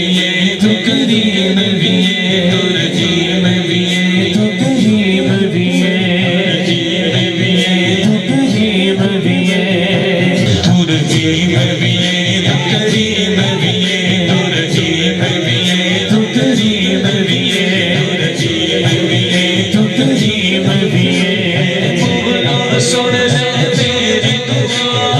भी है तू करीम भी है तू रहीम भी है तू करीम भी है रहीम भी है तू करीम भी है तू रहीम भी है तू करीम भी है तू रहीम भी है तू करीम भी है रहीम भी है तू करीम भी है मौला सुन ले मेरी दुआ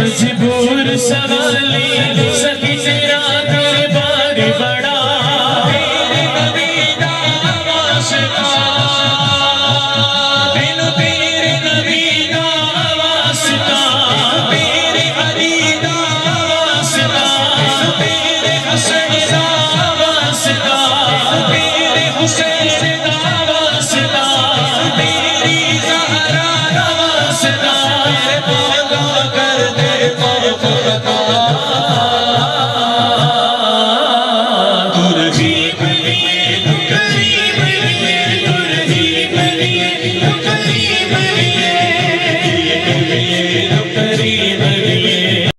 मजबूर सवाली